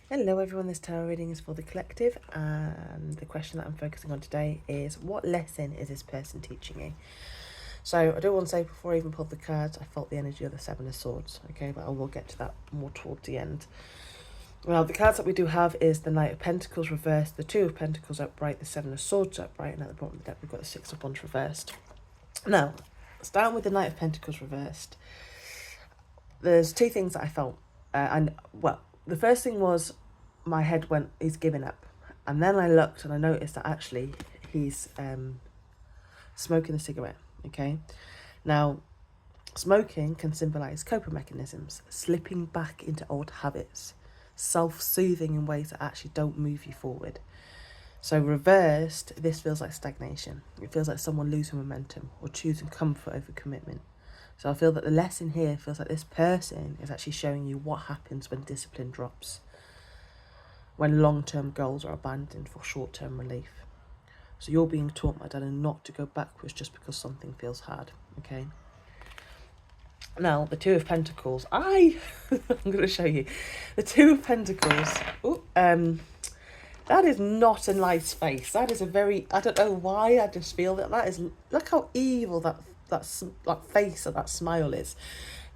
Hello everyone, this tarot reading is for the collective, and the question that I'm focusing on today is, what lesson is this person teaching you? So I do want to say, before I even pulled the cards, I felt the energy of the Seven of Swords, okay, but I will get to that more towards the end. Well, the cards that we do have is the Knight of Pentacles reversed, the Two of Pentacles upright, the Seven of Swords upright, and at the bottom of the deck we've got the Six of Wands reversed. Now, starting with the Knight of Pentacles reversed, there's two things that I felt, the first thing was my head went, he's giving up. And then I looked and I noticed that actually he's smoking a cigarette, okay? Now, smoking can symbolize coping mechanisms, slipping back into old habits, self-soothing in ways that actually don't move you forward. So reversed, this feels like stagnation. It feels like someone losing momentum or choosing comfort over commitment. So I feel that the lesson here feels like this person is actually showing you what happens when discipline drops, when long-term goals are abandoned for short-term relief. So you're being taught, my darling, not to go backwards just because something feels hard, okay? Now, the Two of Pentacles, I'm going to show you. The Two of Pentacles, that is not a nice face. That is a very, I don't know why, I just feel that is, look how evil that face or that smile is.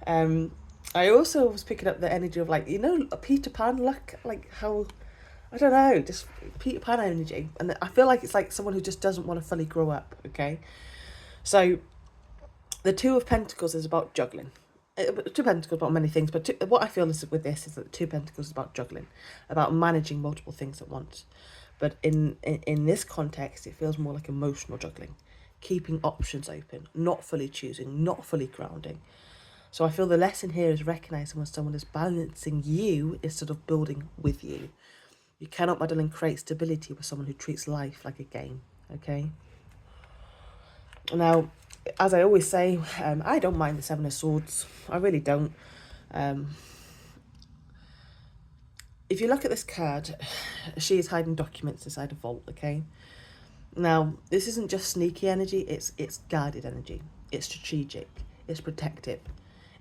I also was picking up the energy of, like, you know, a Peter Pan look, like how, I don't know, just Peter Pan energy. And I feel like it's like someone who just doesn't want to fully grow up, okay? So the Two of Pentacles is about juggling. Two Pentacles about many things, but what I feel is with this is that the Two Pentacles is about juggling, about managing multiple things at once. But in this context, it feels more like emotional juggling, keeping options open, not fully choosing, not fully grounding. So I feel the lesson here is recognizing when someone is balancing you instead of building with you. You cannot, my darling, create stability with someone who treats life like a game, okay? Now, as I always say, I don't mind the Seven of Swords. I really don't. If you look at this card, she is hiding documents inside a vault, okay? Now, this isn't just sneaky energy, it's guarded energy. It's strategic. It's protective.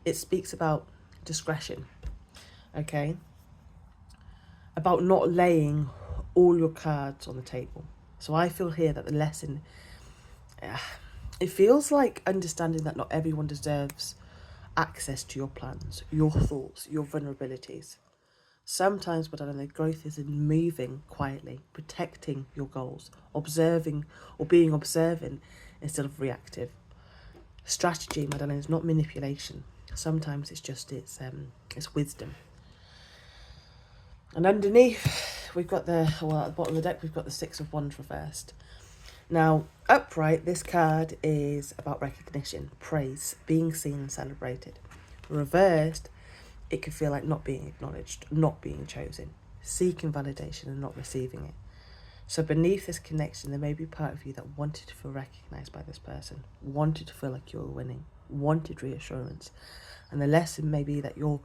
It speaks about discretion, okay? About not laying all your cards on the table. So I feel here that the lesson, it feels like understanding that not everyone deserves access to your plans, your thoughts, your vulnerabilities. Sometimes, but I don't know, growth is in moving quietly, protecting your goals, observing or being observant instead of reactive. Strategy, my darling, is not manipulation. Sometimes it's just it's wisdom. And underneath, we've got at the bottom of the deck, we've got the Six of Wands reversed. Now, upright, this card is about recognition, praise, being seen and celebrated. Reversed, it could feel like not being acknowledged, not being chosen, seeking validation and not receiving it. So beneath this connection, there may be part of you that wanted to feel recognised by this person, wanted to feel like you were winning, wanted reassurance. And the lesson may be that your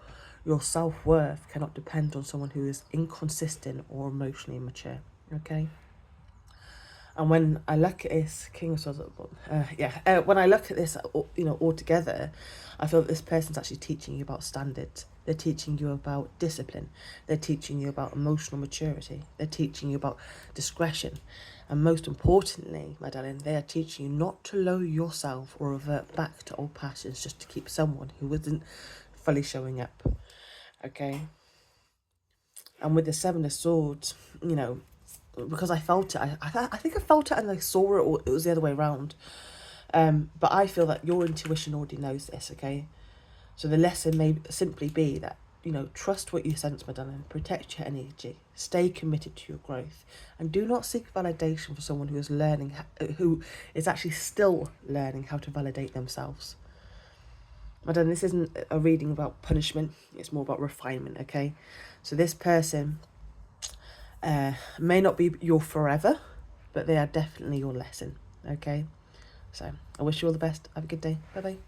self-worth cannot depend on someone who is inconsistent or emotionally immature, okay? And when I look at this, King of Swords, when I look at this, all together, I feel that this person's actually teaching you about standards. They're teaching you about discipline. They're teaching you about emotional maturity. They're teaching you about discretion. And most importantly, my darling, they are teaching you not to lower yourself or revert back to old passions just to keep someone who isn't fully showing up. Okay? And with the Seven of Swords, because I felt it. I think I felt it and I saw it, or it was the other way around. But I feel that your intuition already knows this, okay? So the lesson may simply be that, trust what you sense, my darling. Protect your energy. Stay committed to your growth. And do not seek validation for someone who who is actually still learning how to validate themselves. Madam, this isn't a reading about punishment. It's more about refinement, okay? So this person may not be your forever, but they are definitely your lesson, okay? So I wish you all the best. Have a good day. Bye-bye.